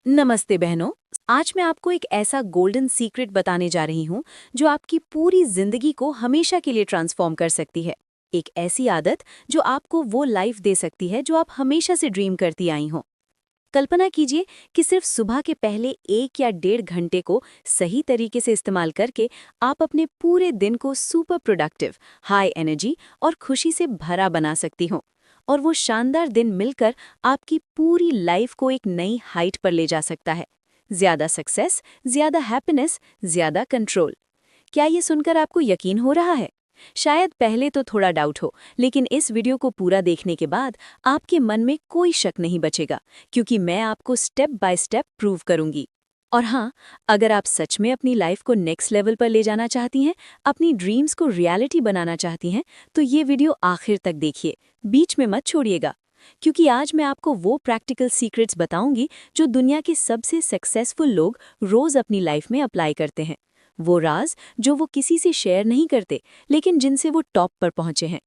नमस्ते बहनों। आज मैं आपको एक ऐसा गोल्डन सीक्रेट बताने जा रही हूँ जो आपकी पूरी जिंदगी को हमेशा के लिए ट्रांसफॉर्म कर सकती है। एक ऐसी आदत जो आपको वो लाइफ दे सकती है जो आप हमेशा से ड्रीम करती आई हो। कल्पना कीजिए कि सिर्फ सुबह के पहले 1 या 1.5 घंटे को सही तरीके से इस्तेमाल करके आप अपने पूरे दिन को सुपर प्रोडक्टिव, हाई एनर्जी और खुशी से भरा बना सकती हो। और वो शानदार दिन मिलकर आपकी पूरी लाइफ को एक नई हाइट पर ले जा सकता है। ज्यादा सक्सेस, ज्यादा हैप्पीनेस, ज्यादा कंट्रोल। क्या ये सुनकर आपको यकीन हो रहा है? शायद पहले तो थोड़ा डाउट हो, लेकिन इस वीडियो को पूरा देखने के बाद आपके मन में कोई शक नहीं बचेगा, क्योंकि मैं आपको स्टेप बाय स्टेप प्रूव करूंगी। और हाँ, अगर आप सच में अपनी लाइफ को नेक्स्ट लेवल पर ले जाना चाहती हैं, अपनी ड्रीम्स को रियलिटी बनाना चाहती हैं, तो ये वीडियो आखिर तक देखिए, बीच में मत छोड़िएगा। क्योंकि आज मैं आपको वो प्रैक्टिकल सीक्रेट्स बताऊंगी जो दुनिया के सबसे सक्सेसफुल लोग रोज अपनी लाइफ में अप्लाई करते हैं। वो राज जो वो किसी से शेयर नहीं करते, लेकिन जिनसे वो टॉप पर पहुंचे हैं।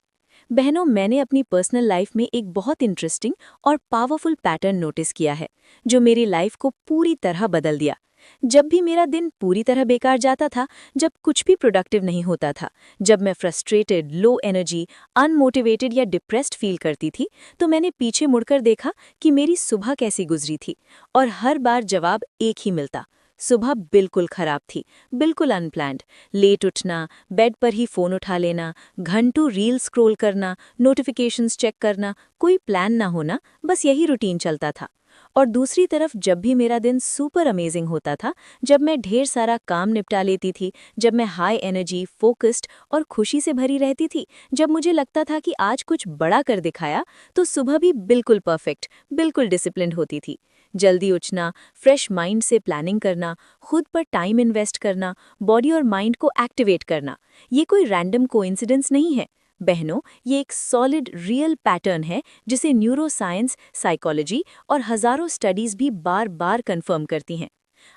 बहनों, मैंने अपनी पर्सनल लाइफ में एक बहुत इंटरेस्टिंग और पावरफुल पैटर्न नोटिस किया है, जो मेरी लाइफ को पूरी तरह बदल दिया। जब भी मेरा दिन पूरी तरह बेकार जाता था, जब कुछ भी प्रोडक्टिव नहीं होता था, जब मैं फ्रस्ट्रेटेड, लो एनर्जी, अनमोटिवेटेड या डिप्रेस्ड फील करती थी, तो मैंने पीछे मुड़कर देखा कि मेरी सुबह कैसी गुजरी थी। और हर बार जवाब एक ही मिलता। सुबह बिल्कुल खराब थी, बिल्कुल अनप्लान्ड। लेट उठना, बेड पर ही फोन उठा लेना, घंटों रील स्क्रॉल करना, नोटिफिकेशंस चेक करना, कोई प्लान ना होना, बस यही रूटीन चलता था। और दूसरी तरफ जब भी मेरा दिन सुपर अमेजिंग होता था, जब मैं ढेर सारा काम निपटा लेती थी, जब मैं हाई एनर्जी, फोकस्ड और खुशी से भरी रहती थी, जब मुझे लगता था कि आज कुछ बड़ा कर दिखाया, तो सुबह भी बिल्कुल परफेक्ट, बिल्कुल डिसिप्लिन्ड होती थी। जल्दी उठना, फ्रेश माइंड से प्लानिंग करना, खुद पर टाइम इन्वेस्ट करना, बॉडी और माइंड को एक्टिवेट करना, ये कोई रैंडम कोइंसिडेंस नहीं है। बहनों, ये एक सॉलिड रियल पैटर्न है जिसे न्यूरोसाइंस, साइकोलॉजी और हजारों स्टडीज भी बार बार कंफर्म करती हैं।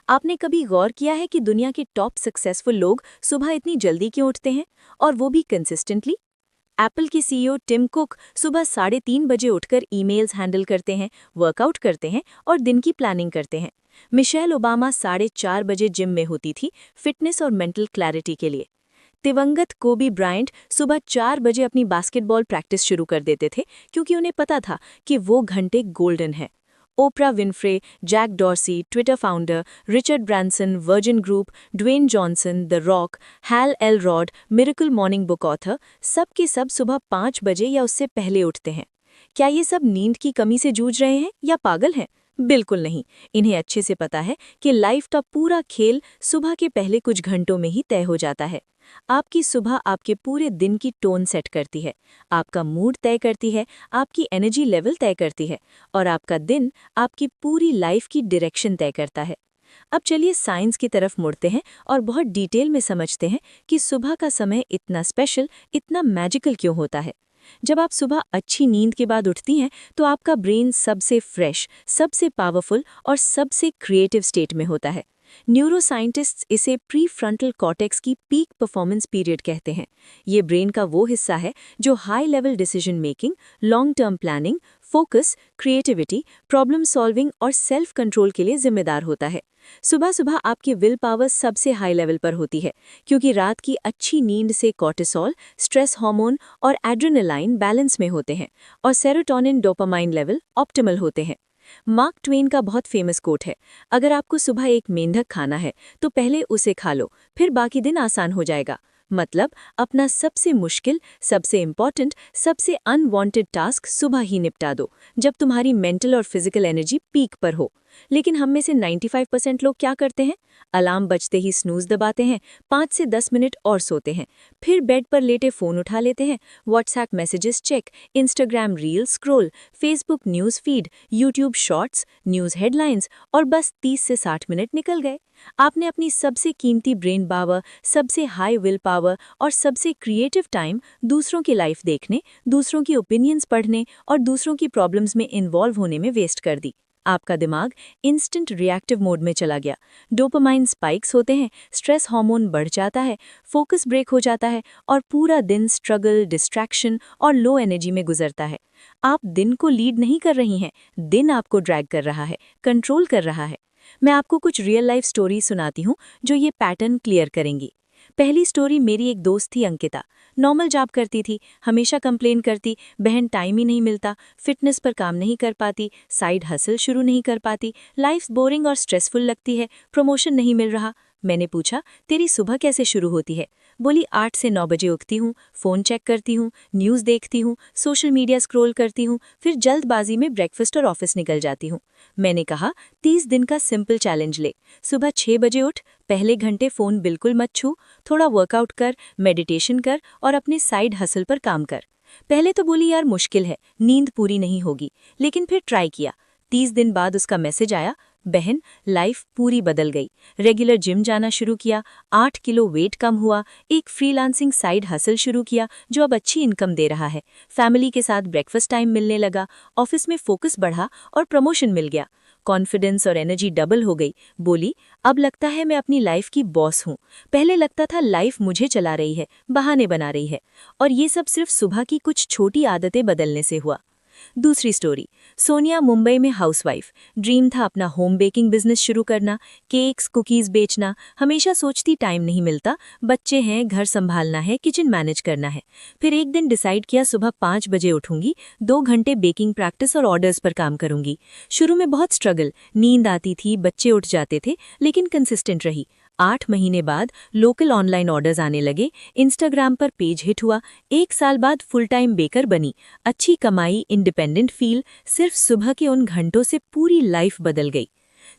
आपने कभी गौर किया है कि दुनिया के टॉप सक्सेसफुल लोग सुबह इतनी जल्दी क्यों उठते हैं, और वो भी कंसिस्टेंटली? एप्पल के सीईओ टिम कुक सुबह 3:30 बजे उठकर ईमेल्स हैंडल करते हैं, वर्कआउट करते हैं और दिन की प्लानिंग करते हैं। मिशेल ओबामा 4:30 बजे जिम में होती थी, फिटनेस और मेंटल क्लैरिटी के लिए। दिवंगत कोबी ब्रायंट सुबह 4 बजे अपनी बास्केटबॉल प्रैक्टिस शुरू कर देते थे, क्योंकि उन्हें पता था कि वो घंटे गोल्डन है। Oprah Winfrey, Jack Dorsey, Twitter founder, Richard Branson, Virgin Group, Dwayne Johnson, the Rock, Hal Elrod, miracle morning book author, सब के सब सुबह 5 बजे या उससे पहले उठते हैं। क्या ये सब नींद की कमी से जूझ रहे हैं या पागल हैं? बिल्कुल नहीं। इन्हें अच्छे से पता है कि लाइफ का पूरा खेल सुबह के पहले कुछ घंटों में ही तय हो जाता है। आपकी सुबह आपके पूरे दिन की टोन सेट करती है, आपका मूड तय करती है, आपकी एनर्जी लेवल तय करती है, और आपका दिन आपकी पूरी लाइफ की डायरेक्शन तय करता है। अब चलिए साइंस की तरफ मुड़ते हैं और बहुत डिटेल में समझते हैं कि सुबह का समय इतना स्पेशल, इतना मैजिकल क्यों होता है। जब आप सुबह अच्छी नींद के बाद उठती हैं, तो आपका ब्रेन सबसे फ्रेश, सबसे पावरफुल और सबसे क्रिएटिव स्टेट में होता है। न्यूरोसाइंटिस्ट्स इसे प्री फ्रंटल कॉर्टेक्स की पीक परफॉर्मेंस पीरियड कहते हैं। ये ब्रेन का वो हिस्सा है जो high level decision making, long term planning, focus, creativity, problem solving और सेल्फ कंट्रोल के लिए जिम्मेदार होता है। सुबह सुबह आपकी विल पावर सबसे हाई लेवल पर होती है, क्योंकि रात की अच्छी नींद से कॉर्टिसोल, स्ट्रेस हार्मोन और एड्रेनालाइन बैलेंस में होते हैं, और सेरोटोनिन, डोपामाइन लेवल ऑप्टिमल होते हैं। मार्क ट्वेन का बहुत फेमस कोट है, अगर आपको सुबह एक मेंढक खाना है तो पहले उसे खा लो, फिर बाकी दिन आसान हो जाएगा। मतलब अपना सबसे मुश्किल, सबसे इम्पॉर्टेंट, सबसे अनवांटेड टास्क सुबह ही निपटा दो, जब तुम्हारी मेंटल और फिजिकल एनर्जी पीक पर हो। लेकिन हम में से 95% लोग क्या करते हैं? अलार्म बजते ही स्नूज दबाते हैं, 5 से 10 मिनट और सोते हैं, फिर बेड पर लेटे फ़ोन उठा लेते हैं, WhatsApp messages check, Instagram reel scroll, Facebook news feed, YouTube shorts, news headlines, और बस 30 से 60 मिनट निकल गए। आपने अपनी सबसे कीमती ब्रेन पावर, सबसे हाई विल पावर और सबसे क्रिएटिव टाइम दूसरों की लाइफ देखने, दूसरों की ओपिनियंस पढ़ने और दूसरों की प्रॉब्लम्स में इन्वॉल्व होने में वेस्ट कर दी। आपका दिमाग इंस्टेंट रिएक्टिव मोड में चला गया, डोपामाइन स्पाइक्स होते हैं, स्ट्रेस हार्मोन बढ़ जाता है, फोकस ब्रेक हो जाता है और पूरा दिन स्ट्रगल, डिस्ट्रैक्शन और लो एनर्जी में गुजरता है। आप दिन को लीड नहीं कर रही हैं, दिन आपको ड्रैग कर रहा है, कंट्रोल कर रहा है। मैं आपको कुछ रियल लाइफ स्टोरी सुनाती हूँ जो ये पैटर्न क्लियर करेंगी। पहली स्टोरी मेरी एक दोस्त थी अंकिता। नॉर्मल जॉब करती थी, हमेशा कंप्लेन करती, बहन टाइम ही नहीं मिलता, फिटनेस पर काम नहीं कर पाती, साइड हसल शुरू नहीं कर पाती, लाइफ बोरिंग और स्ट्रेसफुल लगती है, प्रमोशन नहीं मिल रहा। मैंने पूछा, तेरी सुबह कैसे शुरू होती है? बोली, 8 से 9 बजे उठती हूँ, फ़ोन चेक करती हूँ, न्यूज़ देखती हूँ, सोशल मीडिया स्क्रॉल करती हूँ, फिर जल्दबाजी में ब्रेकफास्ट और ऑफिस निकल जाती हूँ। मैंने कहा, 30 दिन का सिंपल चैलेंज ले। सुबह 6 बजे उठ, पहले घंटे फ़ोन बिल्कुल मत छू, थोड़ा वर्कआउट कर, मेडिटेशन कर और अपने साइड हसल पर काम कर। पहले तो बोली, यार मुश्किल है, नींद पूरी नहीं होगी, लेकिन फिर ट्राई किया। 30 दिन बाद उसका मैसेज आया, बहन लाइफ पूरी बदल गई। रेगुलर जिम जाना शुरू किया, 8 किलो वेट कम हुआ, एक फ्रीलांसिंग साइड हसल शुरू किया जो अब अच्छी इनकम दे रहा है, फैमिली के साथ ब्रेकफास्ट टाइम मिलने लगा, ऑफिस में फोकस बढ़ा और प्रमोशन मिल गया। कॉन्फिडेंस और एनर्जी डबल हो गई। बोली, अब लगता है मैं अपनी लाइफ की बॉस हूँ। पहले लगता था लाइफ मुझे चला रही है, बहाने बना रही है, और ये सब सिर्फ सुबह की कुछ छोटी आदतें बदलने से हुआ। दूसरी स्टोरी, सोनिया मुंबई में हाउसवाइफ। ड्रीम था अपना होम बेकिंग बिजनेस शुरू करना, केक्स कुकीज़ बेचना। हमेशा सोचती टाइम नहीं मिलता, बच्चे हैं, घर संभालना है, किचन मैनेज करना है। फिर एक दिन डिसाइड किया, सुबह 5 बजे उठूंगी, 2 घंटे बेकिंग प्रैक्टिस और ऑर्डर्स पर काम करूंगी। शुरू में बहुत स्ट्रगल, नींद आती थी, बच्चे उठ जाते थे, लेकिन कंसिस्टेंट रही। 8 महीने बाद लोकल ऑनलाइन ऑर्डर्स आने लगे, इंस्टाग्राम पर पेज हिट हुआ। 1 साल बाद फुल टाइम बेकर बनी, अच्छी कमाई, इंडिपेंडेंट फील। सिर्फ सुबह के उन घंटों से पूरी लाइफ बदल गई।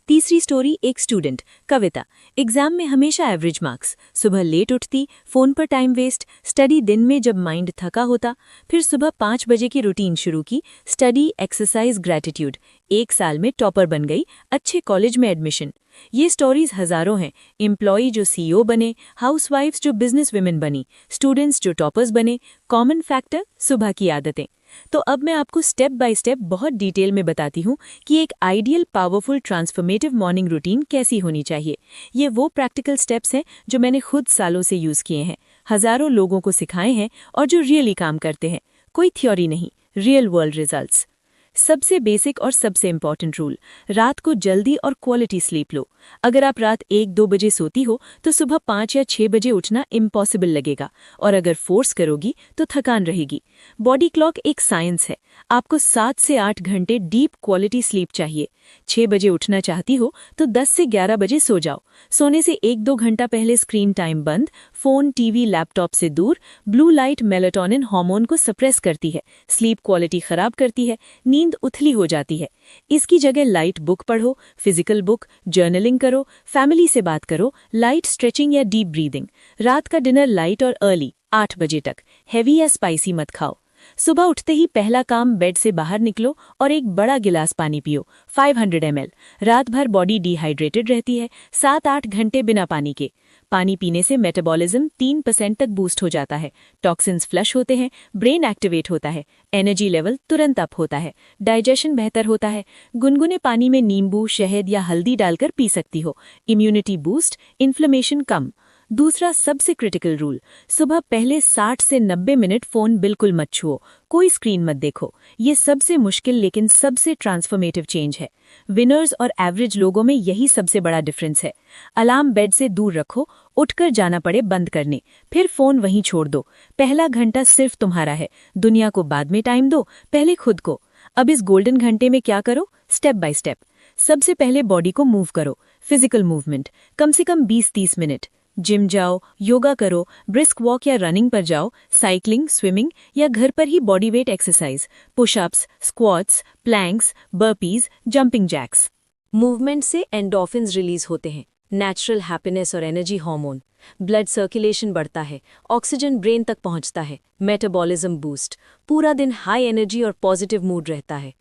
तीसरी स्टोरी, एक स्टूडेंट कविता। एग्जाम में हमेशा एवरेज मार्क्स, सुबह लेट उठती, फोन पर टाइम वेस्ट, स्टडी दिन में जब माइंड थका होता। फिर सुबह 5 बजे की रूटीन शुरू की, स्टडी, एक्सरसाइज, ग्रैटिट्यूड। 1 साल में टॉपर बन गई, अच्छे कॉलेज में एडमिशन। ये स्टोरीज हजारों हैं, एम्प्लॉई जो सीईओ बने, हाउसवाइफ्स जो बिजनेस विमेन बनी, स्टूडेंट्स जो टॉपर्स बने। कॉमन फैक्टर, सुबह की आदतें। तो अब मैं आपको स्टेप बाय स्टेप बहुत डिटेल में बताती हूँ कि एक ideal powerful transformative morning routine कैसी होनी चाहिए। ये वो प्रैक्टिकल स्टेप्स हैं जो मैंने खुद सालों से यूज़ किए हैं, हजारों लोगों को सिखाए हैं और जो रियली काम करते हैं। कोई थ्योरी नहीं, रियल वर्ल्ड रिजल्ट्स। सबसे बेसिक और सबसे इम्पॉर्टेंट रूल, रात को जल्दी और क्वालिटी स्लीप लो। अगर आप रात 1-2 बजे सोती हो तो सुबह 5 या 6 बजे उठना इम्पॉसिबल लगेगा, और अगर फोर्स करोगी तो थकान रहेगी। बॉडी क्लॉक एक साइंस है, आपको 7 से 8 घंटे डीप क्वालिटी स्लीप चाहिए। 6 बजे उठना चाहती हो तो 10 से 11 बजे सो जाओ। सोने से 1-2 घंटा पहले स्क्रीन टाइम बंद, फोन, टीवी, लैपटॉप से दूर। ब्लू लाइट मेलाटोनिन हार्मोन को सप्रेस करती है, स्लीप क्वालिटी खराब करती है, नींद उथली हो जाती है। इसकी जगह लाइट बुक पढ़ो, फिजिकल बुक, जर्नलिंग करो, फैमिली से बात करो, लाइट स्ट्रेचिंग या डीप ब्रीदिंग। रात का डिनर लाइट और अर्ली, 8 बजे तक। हैवी या स्पाइसी मत खाओ। सुबह उठते ही पहला काम, बेड से बाहर निकलो और एक बड़ा गिलास पानी पियो, 500 ml। रात भर बॉडी डिहाइड्रेटेड रहती है, 7-8 घंटे बिना पानी के। पानी पीने से मेटाबॉलिज्म 3% तक बूस्ट हो जाता है, टॉक्सिन्स फ्लश होते हैं, ब्रेन एक्टिवेट होता है, एनर्जी लेवल तुरंत अप होता है, डाइजेशन बेहतर होता है। गुनगुने पानी में नींबू, शहद या हल्दी डालकर पी सकती हो, इम्यूनिटी बूस्ट, इन्फ्लेमेशन कम। दूसरा सबसे क्रिटिकल रूल, सुबह पहले 60 से 90 मिनट फ़ोन बिल्कुल मत छुओ, कोई स्क्रीन मत देखो। ये सबसे मुश्किल लेकिन सबसे ट्रांसफॉर्मेटिव चेंज है। विनर्स और एवरेज लोगों में यही सबसे बड़ा डिफरेंस है। अलार्म बेड से दूर रखो, उठकर जाना पड़े बंद करने, फिर फ़ोन वहीं छोड़ दो। पहला घंटा सिर्फ तुम्हारा है, दुनिया को बाद में टाइम दो, पहले खुद को। अब इस गोल्डन घंटे में क्या करो, स्टेप बाय स्टेप। सबसे पहले बॉडी को मूव करो, फिजिकल मूवमेंट, कम से कम 20-30 मिनट। जिम जाओ, योगा करो, ब्रिस्क वॉक या रनिंग पर जाओ, साइकिलिंग, स्विमिंग या घर पर ही body weight exercise, pushups, squats, planks, burpees, jumping jacks. Movement से एंडोर्फिन्स रिलीज होते हैं, नेचुरल हैप्पीनेस और एनर्जी हार्मोन। ब्लड सर्कुलेशन बढ़ता है, ऑक्सीजन ब्रेन तक पहुंचता है, मेटाबॉलिज्म बूस्ट। पूरा दिन हाई एनर्जी और पॉजिटिव मूड रहता है।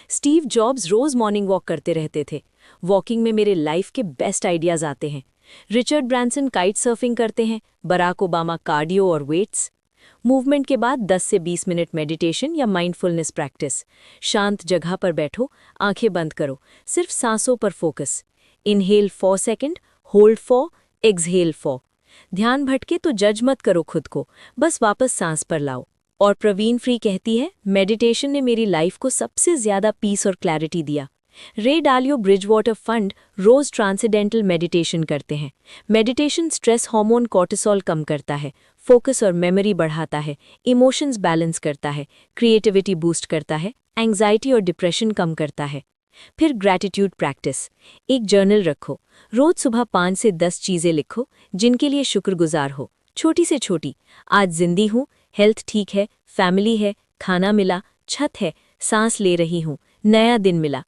स्टीव जॉब्स रोज मॉर्निंग वॉक करते रहते थे। वॉकिंग में मेरे लाइफ के बेस्ट आइडियाज आते हैं। रिचर्ड ब्रांसन काइट सर्फिंग करते हैं, बराक ओबामा कार्डियो और वेट्स। मूवमेंट के बाद 10 से 20 मिनट मेडिटेशन या माइंडफुलनेस प्रैक्टिस। शांत जगह पर बैठो, आंखें बंद करो, सिर्फ सांसों पर focus. Inhale 4 second, hold 4, exhale 4। ध्यान भटके तो जज मत करो खुद को, बस वापस सांस पर लाओ। और प्रवीण फ्री कहती है, मेडिटेशन ने मेरी लाइफ को सबसे ज्यादा पीस और क्लैरिटी दिया। रे डालियो ब्रिजवाटर फंड रोज ट्रांसेंडेंटल मेडिटेशन करते हैं। मेडिटेशन स्ट्रेस हार्मोन कॉर्टिसोल कम करता है, फोकस और मेमोरी बढ़ाता है, इमोशंस बैलेंस करता है, क्रिएटिविटी बूस्ट करता है, एंग्जाइटी और डिप्रेशन कम करता है। फिर ग्रैटिट्यूड प्रैक्टिस। एक जर्नल रखो, रोज सुबह 5 से 10 चीजें लिखो जिनके लिए शुक्रगुजार हो, छोटी से छोटी। आज जिंदी हूँ, हेल्थ ठीक है, फैमिली है, खाना मिला, छत है, सांस ले रही हूँ, नया दिन मिला।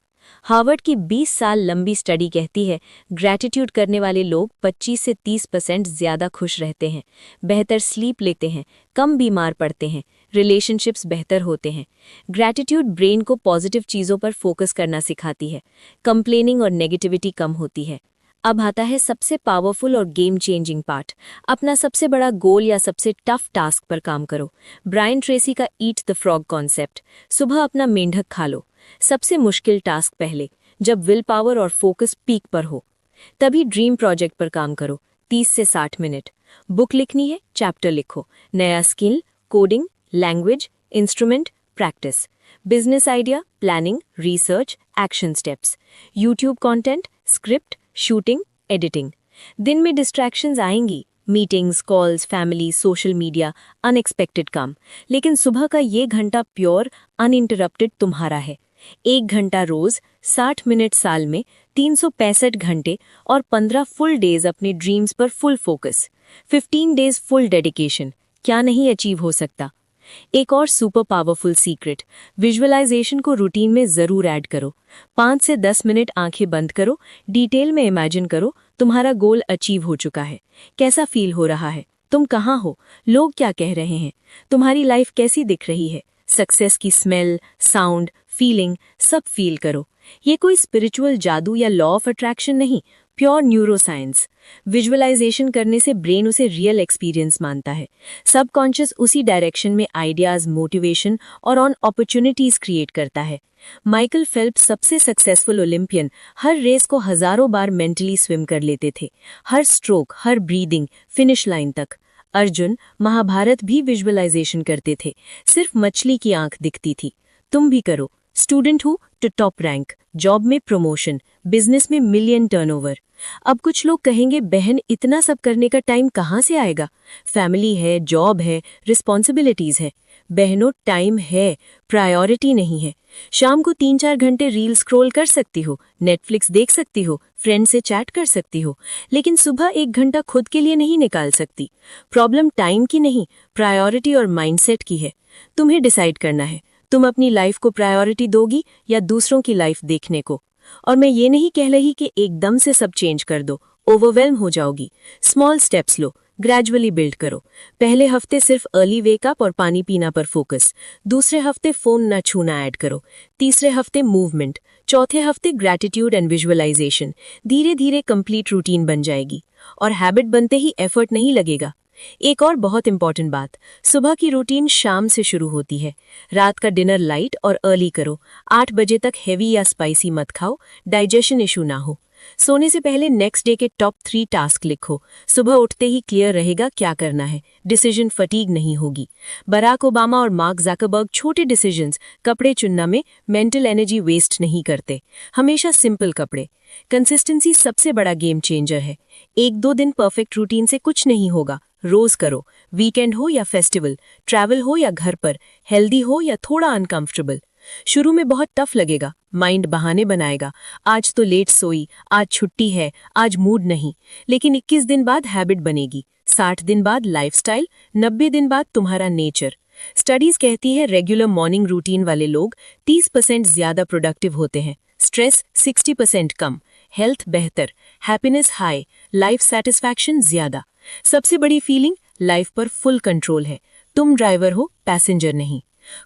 हार्वर्ड की 20 साल लंबी स्टडी कहती है, ग्रैटिट्यूड करने वाले लोग 25 से 30% ज्यादा खुश रहते हैं, बेहतर स्लीप लेते हैं, कम बीमार पड़ते हैं, रिलेशनशिप्स बेहतर होते हैं। ग्रैटिट्यूड ब्रेन को पॉजिटिव चीज़ों पर फोकस करना सिखाती है, कंप्लेनिंग और नेगेटिविटी कम होती है। अब आता है सबसे पावरफुल और गेम चेंजिंग पार्ट, अपना सबसे बड़ा गोल या सबसे टफ टास्क पर काम करो। ब्रायन ट्रेसी का ईट द फ्रॉग कॉन्सेप्ट। सुबह अपना मेंढक खा लो। सबसे मुश्किल टास्क पहले, जब विल पावर और फोकस पीक पर हो। तभी ड्रीम प्रोजेक्ट पर काम करो, 30 से 60 मिनट। बुक लिखनी है, चैप्टर लिखो। नया skill, coding, language, instrument, practice. Business idea, planning, research, action steps. YouTube content, script, shooting, editing. दिन में डिस्ट्रैक्शंस आएंगी, meetings, calls, family, social media, unexpected काम, लेकिन सुबह का ये घंटा प्योर अनइंटरप्टेड तुम्हारा है। 1 घंटा रोज, 60 मिनट साल में, 365 घंटे और 15 फुल डेज अपने ड्रीम्स पर full focus, 15 days full dedication. क्या नहीं अचीव हो सकता। एक और सुपर पावरफुल सीक्रेट, विजुअलाइजेशन को रूटीन में जरूर ऐड करो। 5 से 10 मिनट आंखें बंद करो, डिटेल में इमेजिन करो तुम्हारा गोल अचीव हो चुका है, कैसा फील हो रहा है, तुम कहाँ हो, लोग क्या कह रहे हैं, तुम्हारी लाइफ कैसी दिख रही है। सक्सेस की स्मेल, साउंड, फीलिंग सब फील करो। ये कोई स्पिरिचुअल जादू या लॉ ऑफ अट्रैक्शन नहीं, प्योर न्यूरोसाइंस। विजुअलाइजेशन करने से ब्रेन उसे रियल एक्सपीरियंस मानता है। सबकॉन्शियस उसी डायरेक्शन में आइडियाज, मोटिवेशन और ऑन अपॉर्चुनिटीज क्रिएट करता है। माइकल फेल्प्स, सबसे सक्सेसफुल ओलंपियन, हर रेस को हजारों बार मेंटली स्विम कर लेते थे, हर स्ट्रोक, हर ब्रीदिंग, फिनिश लाइन तक। अर्जुन, महाभारत भी विजुअलाइजेशन करते थे, सिर्फ मछली की आंख दिखती थी। तुम भी करो। स्टूडेंट हो तो टॉप रैंक, जॉब में प्रमोशन, बिजनेस में मिलियन टर्नओवर। अब कुछ लोग कहेंगे, बहन इतना सब करने का टाइम कहाँ से आएगा, फैमिली है, जॉब है, रिस्पॉन्सिबिलिटीज है। बहनों, टाइम है, प्रायोरिटी नहीं है। शाम को 3-4 घंटे रील स्क्रॉल कर सकती हो, नेटफ्लिक्स देख सकती हो, फ्रेंड से चैट कर सकती हो, लेकिन सुबह 1 घंटा खुद के लिए नहीं निकाल सकती। प्रॉब्लम टाइम की नहीं, प्रायोरिटी और माइंडसेट की है। तुम्हें डिसाइड करना है, तुम अपनी लाइफ को प्रायोरिटी दोगी या दूसरों की लाइफ देखने को। और मैं ये नहीं कह रही कि एकदम से सब चेंज कर दो, ओवरवेल्म हो जाओगी। स्मॉल स्टेप्स लो, ग्रेजुअली बिल्ड करो। पहले हफ्ते सिर्फ अर्ली वेकअप और पानी पीना पर फोकस, दूसरे हफ्ते फोन न छूना ऐड करो, तीसरे हफ्ते मूवमेंट, चौथे हफ्ते ग्रैटिट्यूड एंड विजुअलाइजेशन। धीरे धीरे कंप्लीट रूटीन बन जाएगी और हैबिट बनते ही एफर्ट नहीं लगेगा। एक और बहुत इंपॉर्टेंट बात, सुबह की रूटीन शाम से शुरू होती है। रात का डिनर लाइट और अर्ली करो। 8 बजे तक हेवी या स्पाइसी मत खाओ, डाइजेशन इशू ना हो। सोने से पहले नेक्स्ट डे के टॉप 3 टास्क लिखो। सुबह उठते ही क्लियर रहेगा क्या करना है, डिसीजन फटीग नहीं होगी। बराक ओबामा और मार्क ज़करबर्ग छोटे डिसीजंस, कपड़े चुनना में मेंटल एनर्जी वेस्ट नहीं करते। हमेशा सिंपल कपड़े। कंसिस्टेंसी सबसे बड़ा गेम चेंजर है। 1-2 दिन परफेक्ट रूटीन से कुछ नहीं होगा, रोज करो। वीकेंड हो या फेस्टिवल, ट्रैवल हो या घर पर, हेल्दी हो या थोड़ा अनकंफर्टेबल। शुरू में बहुत टफ लगेगा, माइंड बहाने बनाएगा, आज तो लेट सोई, आज छुट्टी है, आज मूड नहीं। लेकिन 21 दिन बाद हैबिट बनेगी, 60 दिन बाद लाइफस्टाइल, 90 दिन बाद तुम्हारा नेचर। स्टडीज कहती है रेगुलर मॉर्निंग रूटीन वाले लोग 30% ज्यादा प्रोडक्टिव होते हैं, स्ट्रेस 60% कम, हेल्थ बेहतर, हैप्पीनेस हाई, लाइफ सेटिस्फैक्शन ज्यादा। सबसे बड़ी फीलिंग, लाइफ पर फुल कंट्रोल है, तुम ड्राइवर हो, पैसेंजर नहीं।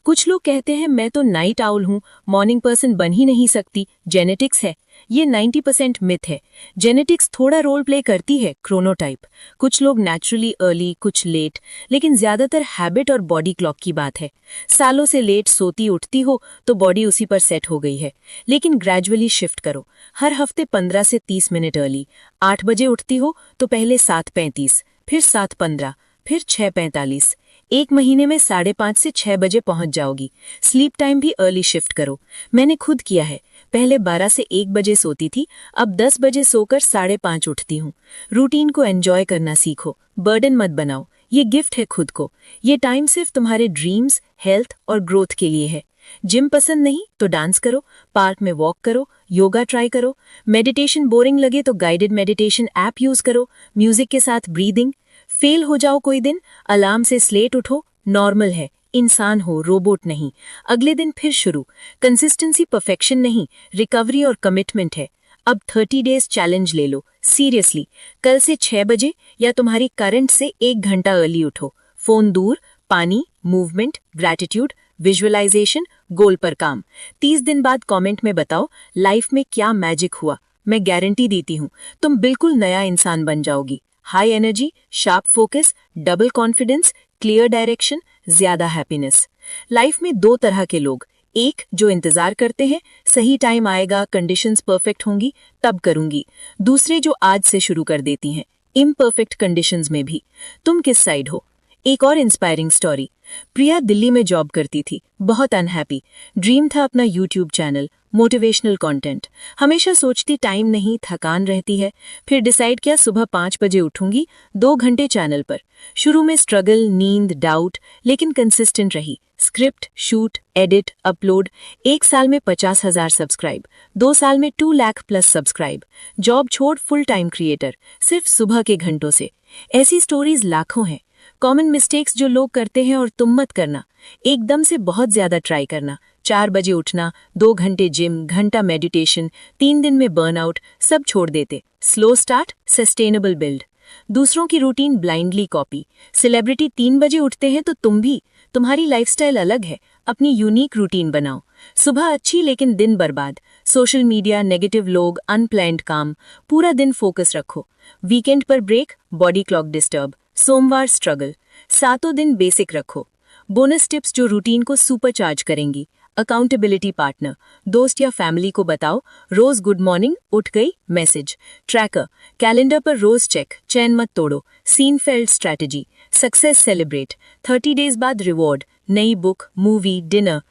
कुछ लोग कहते हैं मैं तो नाइट आउल हूँ, मॉर्निंग पर्सन बन ही नहीं सकती, जेनेटिक्स है। ये 90% मिथ है। जेनेटिक्स थोड़ा रोल प्ले करती है, क्रोनोटाइप। कुछ लोग नेचुरली अर्ली, कुछ लेट, लेकिन ज्यादातर हैबिट और बॉडी क्लॉक की बात है। सालों से लेट सोती उठती हो तो बॉडी उसी पर सेट हो गई है, लेकिन ग्रेजुअली शिफ्ट करो। हर हफ्ते 15 से 30 मिनट अर्ली। 8 बजे उठती हो तो पहले 7:35, फिर 7:15, फिर 6:45। 1 महीने में 5:30 से 6 बजे पहुंच जाओगी। स्लीप टाइम भी अर्ली शिफ्ट करो। मैंने खुद किया है। पहले 12 से 1 बजे सोती थी, अब 10 बजे सोकर 5:30 उठती हूँ। रूटीन को एंजॉय करना सीखो, बर्डन मत बनाओ। ये गिफ्ट है खुद को। ये टाइम सिर्फ तुम्हारे ड्रीम्स, हेल्थ और ग्रोथ के लिए है। जिम पसंद नहीं तो डांस करो, पार्क में वॉक करो, योगा ट्राई करो। मेडिटेशन बोरिंग लगे तो गाइडेड मेडिटेशन ऐप यूज करो, म्यूजिक के साथ ब्रीदिंग। फेल हो जाओ कोई दिन, अलार्म से स्लेट उठो, नॉर्मल है। इंसान हो, रोबोट नहीं। अगले दिन फिर शुरू। कंसिस्टेंसी परफेक्शन नहीं, रिकवरी और कमिटमेंट है। अब 30 डेज चैलेंज ले लो, सीरियसली। कल से 6 बजे या तुम्हारी करंट से 1 घंटा अर्ली उठो। फोन दूर, पानी, मूवमेंट, ग्रैटिट्यूड, विजुअलाइजेशन, गोल पर काम। 30 दिन बाद कमेंट में बताओ लाइफ में क्या मैजिक हुआ। मैं गारंटी देती हूँ तुम बिल्कुल नया इंसान बन जाओगी। High energy, sharp focus, double confidence, clear direction, ज्यादा हैप्पीनेस। लाइफ में 2 तरह के लोग, एक जो इंतजार करते हैं सही टाइम आएगा, कंडीशंस परफेक्ट होंगी तब करूंगी। दूसरे जो आज से शुरू कर देती हैं, इम्परफेक्ट कंडीशंस में भी। तुम किस साइड हो? एक और इंस्पायरिंग स्टोरी। प्रिया दिल्ली में जॉब करती थी, बहुत अनहैप्पी। ड्रीम था अपना यूट्यूब चैनल, मोटिवेशनल कंटेंट। हमेशा सोचती टाइम नहीं, थकान रहती है। फिर डिसाइड किया सुबह 5 बजे उठूंगी, 2 घंटे चैनल पर। शुरू में स्ट्रगल, नींद, डाउट, लेकिन कंसिस्टेंट रही। Script, shoot, edit, upload. 1 साल में 50,000 सब्सक्राइब, 2 साल में 2 लाख प्लस सब्सक्राइब। जॉब छोड़ फुल टाइम क्रिएटर, सिर्फ सुबह के घंटों से। ऐसी स्टोरीज लाखों हैं। कॉमन मिस्टेक्स जो लोग करते हैं और तुम मत करना। एकदम से बहुत ज्यादा ट्राई करना। 4 बजे उठना, 2 घंटे जिम, घंटा मेडिटेशन, 3 दिन में बर्नआउट, सब छोड़ देते। Slow start, sustainable build. दूसरों की रूटीन ब्लाइंडली कॉपी। सेलिब्रिटी 3 बजे उठते हैं तो तुम भी। तुम्हारी लाइफस्टाइल अलग है, अपनी यूनिक रूटीन बनाओ। सुबह अच्छी लेकिन दिन बर्बाद। सोशल मीडिया, नेगेटिव लोग, अनप्लान्ड काम। पूरा दिन फोकस रखो। वीकेंड पर ब्रेक, बॉडी क्लॉक डिस्टर्ब। सोमवार स्ट्रगल। 7 दिन बेसिक रखो। बोनस टिप्स जो रूटीन को सुपरचार्ज करेंगी। अकाउंटेबिलिटी पार्टनर, दोस्त या फैमिली को बताओ रोज गुड मॉर्निंग, उठ गई, मैसेज। ट्रैकर, कैलेंडर पर रोज चेक, चैन मत तोड़ो। Seinfeld strategy, success celebrate, 30 days बाद रिवॉर्ड, नई book, movie, dinner.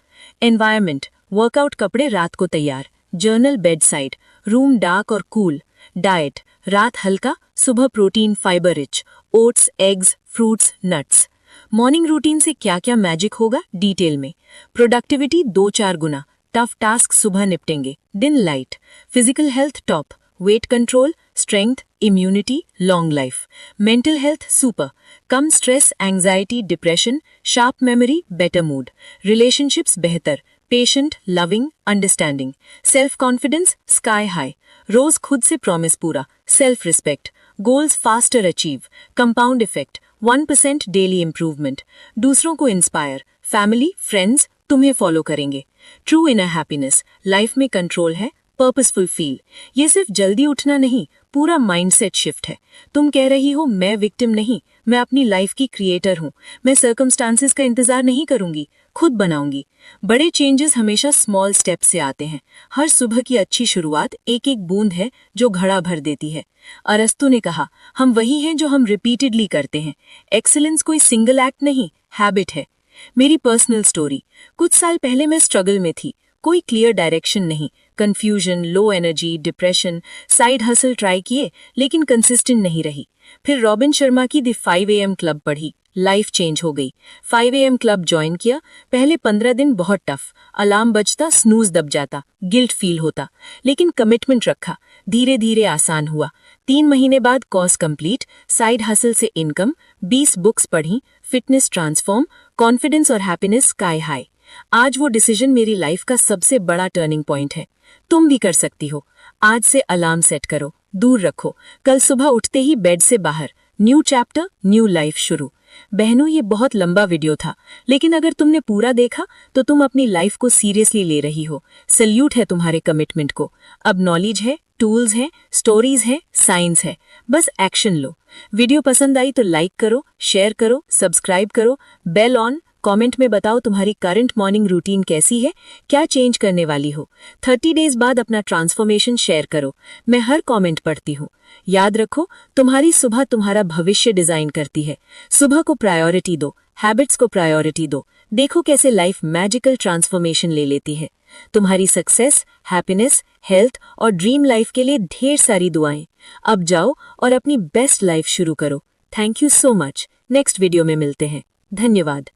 Environment, workout कपड़े रात को तैयार। Journal bed side, room dark और कूल। डाइट, रात हल्का, सुबह protein fibre rich, oats, eggs, fruits, nuts. Morning routine से क्या क्या मैजिक होगा डिटेल में। प्रोडक्टिविटी 2-4 गुना, टफ टास्क सुबह निपटेंगे। दिन light. Physical health top, weight control, strength, immunity, long life. Mental health super, कम stress, anxiety, depression, sharp memory, better mood. Relationships बेहतर, patient, loving, understanding. Self confidence sky high, रोज खुद से promise पूरा। Self respect, goals faster achieve. Compound effect, 1% daily improvement. दूसरों को inspire, family, friends तुम्हें follow करेंगे। ट्रू इनर हैप्पीनेस, लाइफ में कंट्रोल है, पर्पसफुल फील। ये सिर्फ जल्दी उठना नहीं, पूरा माइंडसेट शिफ्ट है। तुम कह रही हो मैं विक्टिम नहीं, मैं अपनी लाइफ की क्रिएटर हूँ। मैं सर्कमस्टांसेस का इंतजार नहीं करूंगी, खुद बनाऊंगी। बड़े चेंजेस हमेशा स्मॉल स्टेप से आते हैं। हर सुबह की अच्छी शुरुआत एक एक बूंद है जो घड़ा भर देती है। अरस्तु ने कहा हम वही हैं जो हम रिपीटेडली करते हैं। एक्सीलेंस कोई सिंगल एक्ट नहीं, हैबिट है। मेरी पर्सनल स्टोरी। कुछ साल पहले मैं स्ट्रगल में थी, कोई क्लियर डायरेक्शन नहीं, confusion, low energy, depression. Side hustle try किए लेकिन कंसिस्टेंट नहीं रही। फिर रॉबिन शर्मा की द 5 AM क्लब पढ़ी, लाइफ चेंज हो गई। 5 AM क्लब ज्वाइन किया। पहले 15 दिन बहुत टफ, अलार्म बजता, स्नूज दब जाता, गिल्ट फील होता, लेकिन कमिटमेंट रखा। धीरे धीरे आसान हुआ। 3 महीने बाद कोर्स कंप्लीट, साइड हसल से इनकम, 20 बुक्स पढ़ी, फिटनेस ट्रांसफॉर्म, कॉन्फिडेंस और हैप्पीनेस स्काई हाई। आज वो डिसीजन मेरी लाइफ का सबसे बड़ा टर्निंग पॉइंट है। तुम भी कर सकती हो। आज से अलार्म सेट करो, दूर रखो, कल सुबह उठते ही बेड से बाहर। न्यू चैप्टर, न्यू लाइफ शुरू। बहनों ये बहुत लंबा वीडियो था, लेकिन अगर तुमने पूरा देखा तो तुम अपनी लाइफ को सीरियसली ले रही हो। सल्यूट है तुम्हारे कमिटमेंट को। अब नॉलेज है, टूल्स हैं, स्टोरीज हैं, साइंस है, बस एक्शन लो। वीडियो पसंद आई तो लाइक करो, शेयर करो, सब्सक्राइब करो, बेल ऑन। कमेंट में बताओ तुम्हारी करंट मॉर्निंग रूटीन कैसी है, क्या चेंज करने वाली हो। 30 डेज बाद अपना ट्रांसफॉर्मेशन शेयर करो, मैं हर कमेंट पढ़ती हूँ। याद रखो तुम्हारी सुबह तुम्हारा भविष्य डिजाइन करती है। सुबह को प्रायोरिटी दो, हैबिट्स को प्रायोरिटी दो। देखो कैसे लाइफ मैजिकल ट्रांसफॉर्मेशन ले लेती है। तुम्हारी सक्सेस, हैप्पीनेस, हेल्थ और ड्रीम लाइफ के लिए ढेर सारी दुआएं। अब जाओ और अपनी बेस्ट लाइफ शुरू करो। Thank you so much. Next video में मिलते हैं। धन्यवाद।